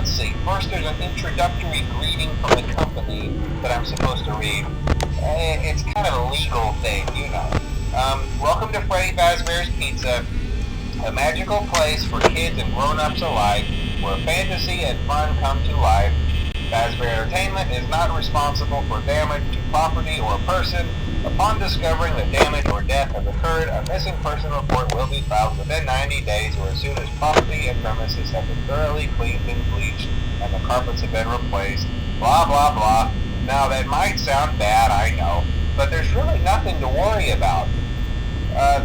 let's see. First, there's an introductory greeting from the company that I'm supposed to read. It's kind of a legal thing, you know. Welcome to Freddy Fazbear's Pizza, a magical place for kids and grown-ups alike, where fantasy and fun come to life. Fazbear Entertainment is not responsible for damage to property or person. Upon discovering that damage or death has occurred, a missing person report will be filed within 90 days or as soon as property and premises have been thoroughly cleaned and bleached and the carpets have been replaced. Blah, blah, blah. Now, that might sound bad, I know, but there's really nothing to worry about.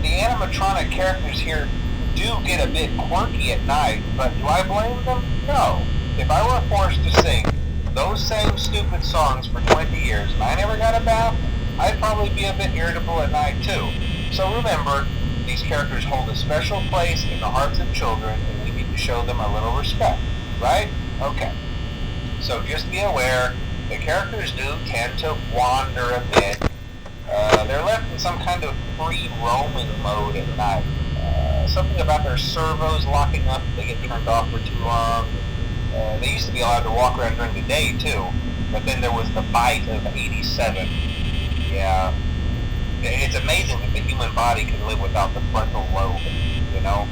The animatronic characters here do get a bit quirky at night, but do I blame them? No. If I were forced to sing those same stupid songs for 20 years and I never got a bath, I'd probably be a bit irritable at night too. So remember, these characters hold a special place in the hearts of children and we need to show them a little respect, right? Okay. So just be aware, the characters do tend to wander a bit. They're left in some kind of free roaming mode at night. Something about their servos locking up if they get turned off for too long. They used to be allowed to walk around during the day too, but then there was the bite of 87. Yeah, it's amazing that the human body can live without the frontal lobe, you know?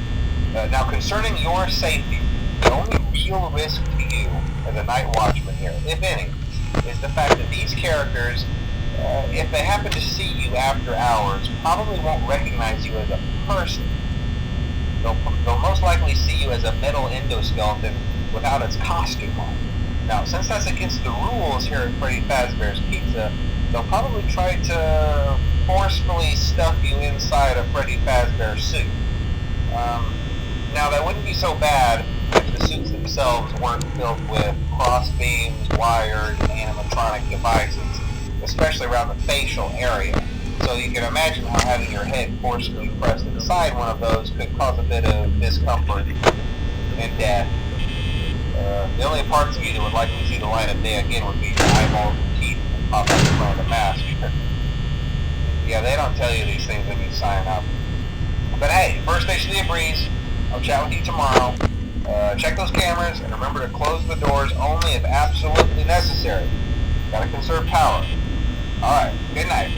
Now, concerning your safety, the only real risk to you as a night watchman here, if any, is the fact that these characters, if they happen to see you after hours, probably won't recognize you as a person. They'll most likely see you as a metal endoskeleton without its costume on. Now, since that's against the rules here at Freddy Fazbear's Pizza, they'll probably try to forcefully stuff you inside a Freddy Fazbear suit. Now, that wouldn't be so bad if the suits themselves weren't filled with crossbeams, wires, and animatronic devices, especially around the facial area. So you can imagine how having your head forcefully pressed inside one of those could cause a bit of discomfort and death. The only parts of you that would likely see the light of day again would be your eyeballs and teeth and pop up in front of the mask. Yeah, they don't tell you these things when you sign up. But hey, first station of the breeze. I'll chat with you tomorrow. Check those cameras and remember to close the doors only if absolutely necessary. Gotta conserve power. Alright, good night.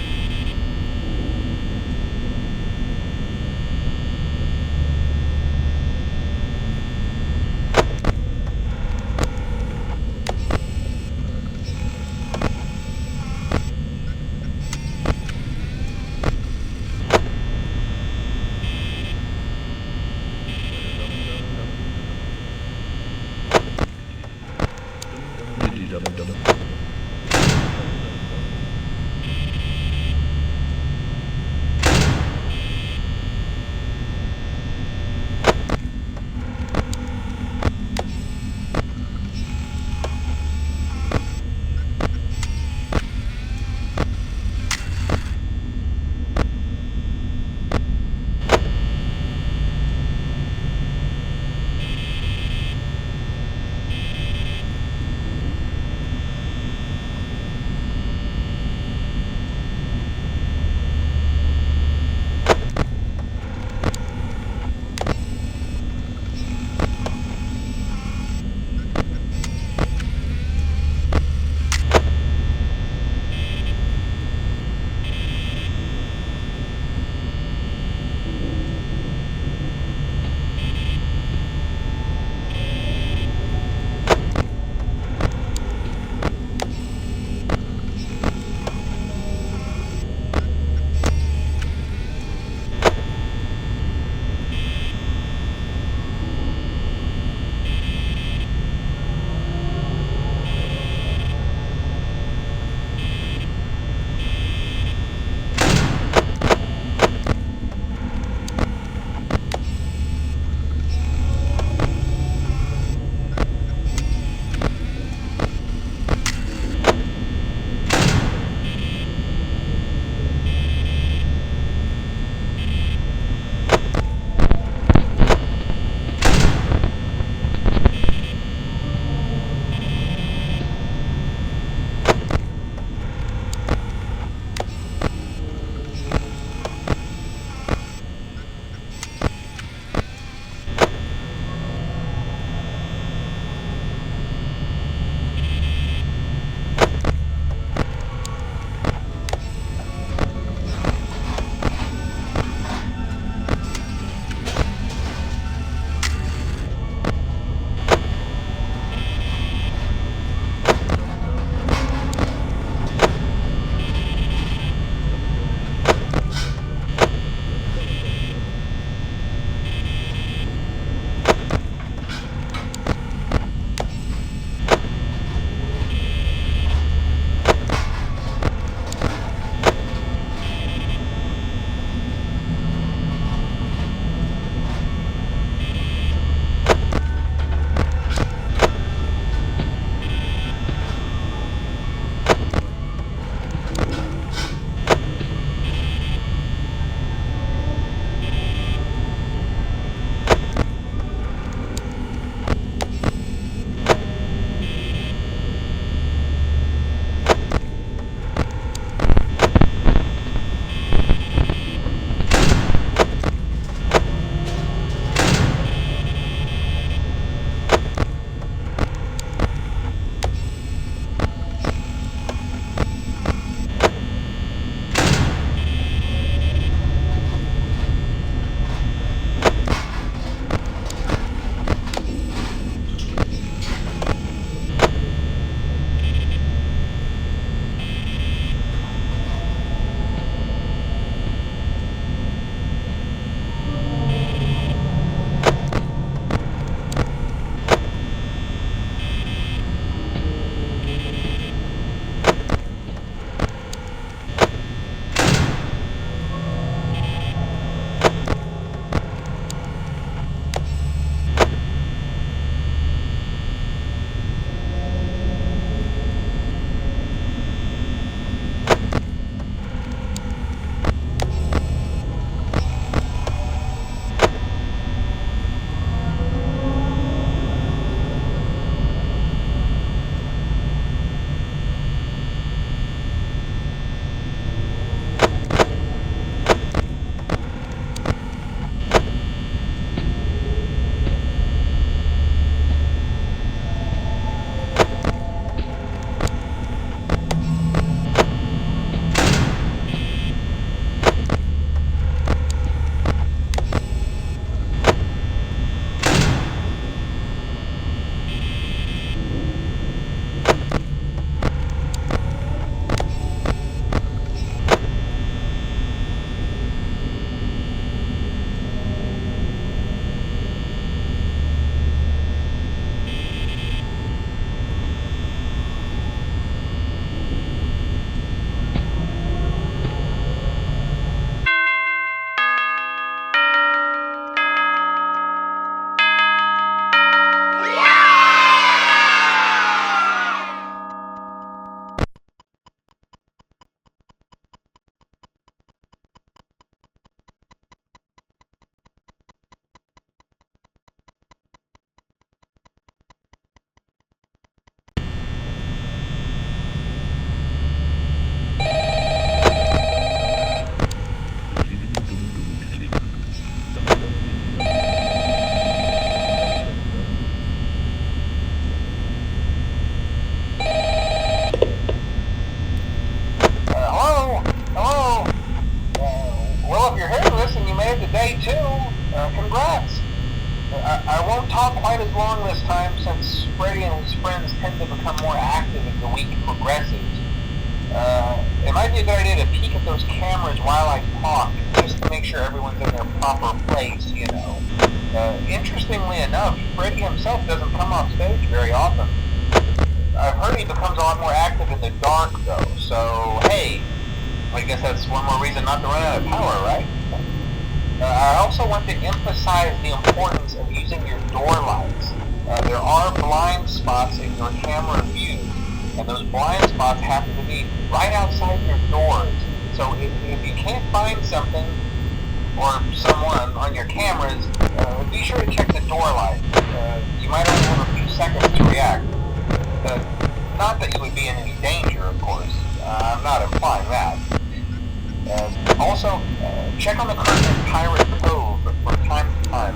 won't talk quite as long this time since Freddy and his friends tend to become more active as the week progresses. It might be a good idea to peek at those cameras while I talk, just to make sure everyone's in their proper place, you know. Interestingly enough, Freddy himself doesn't come off stage very often. I've heard he becomes a lot more active in the dark, though, so hey, I guess that's one more reason not to run out of power, right? I also want to emphasize the importance of using your door lights. There are blind spots in your camera view, and those blind spots happen to be right outside your doors. So if you can't find something or someone on your cameras, be sure to check the door light. You might only have a few seconds to react. Not that you would be in any danger, of course. I'm not implying that. Also, check on the current Pirate Cove from time to time.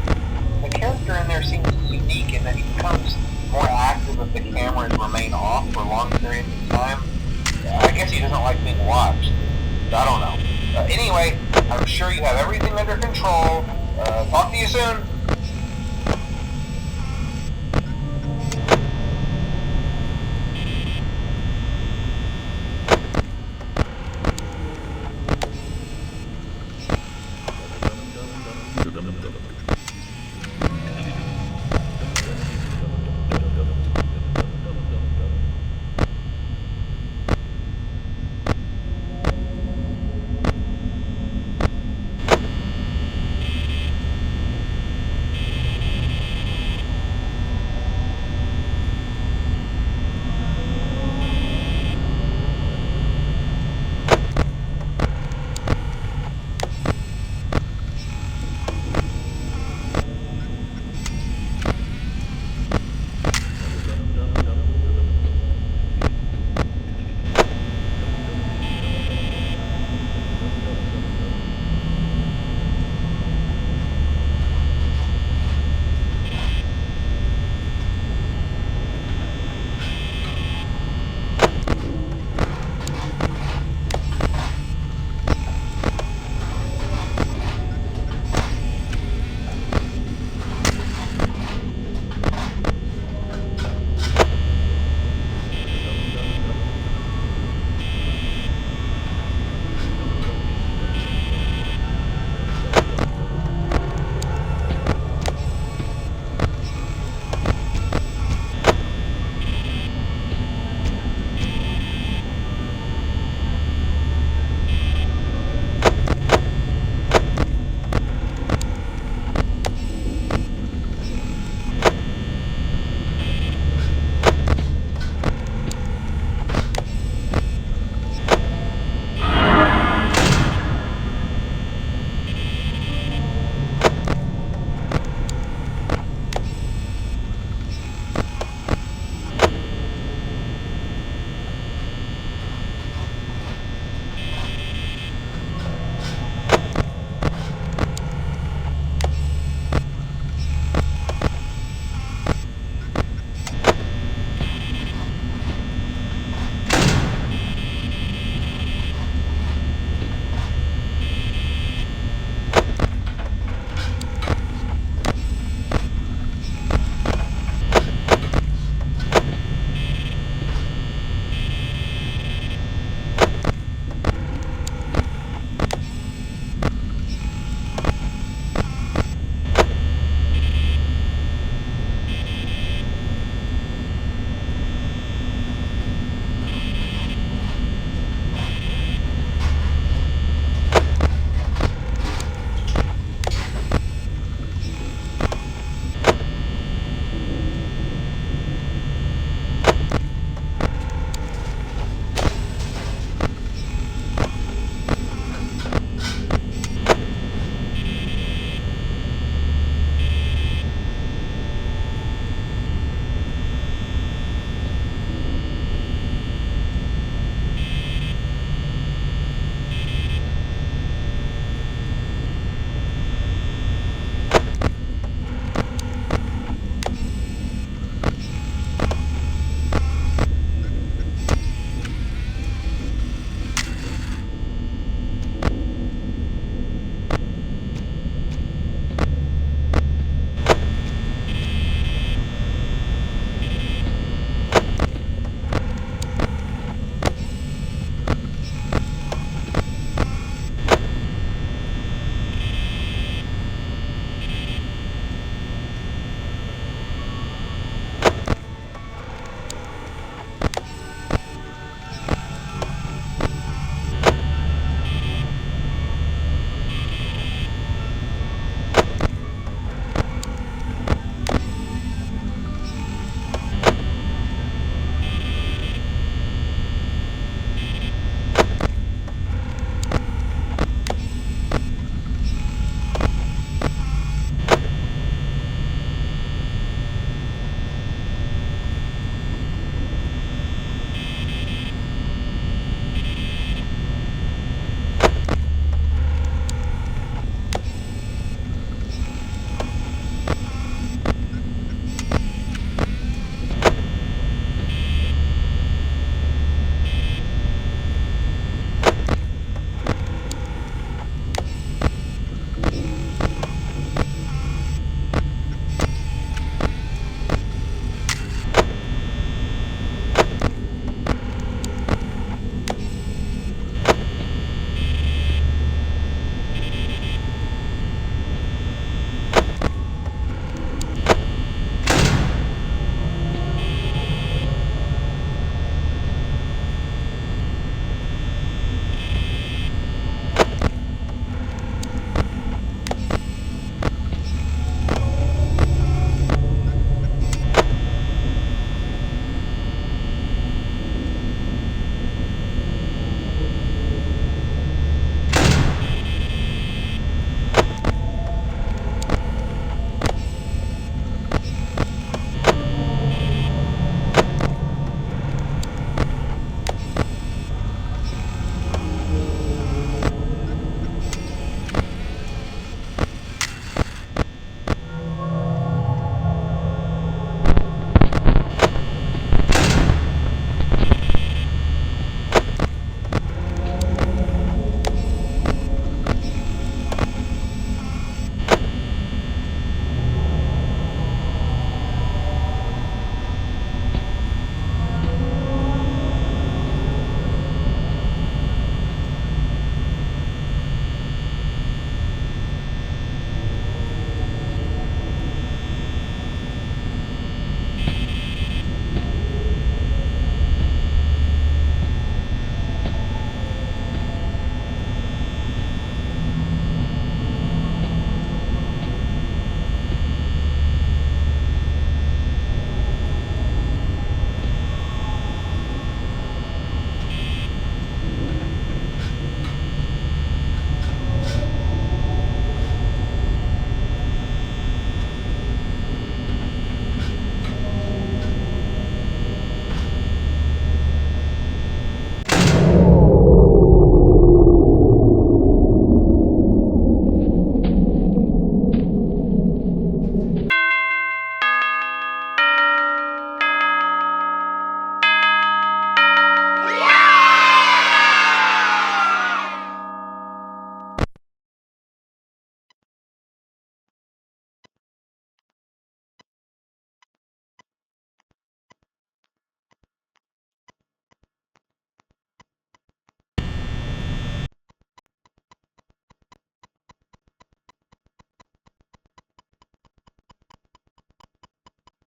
The character in there seems unique in that he becomes more active if the cameras remain off for long periods of time. I guess he doesn't like being watched. I don't know. Anyway, I'm sure you have everything under control. Talk to you soon. Jogando.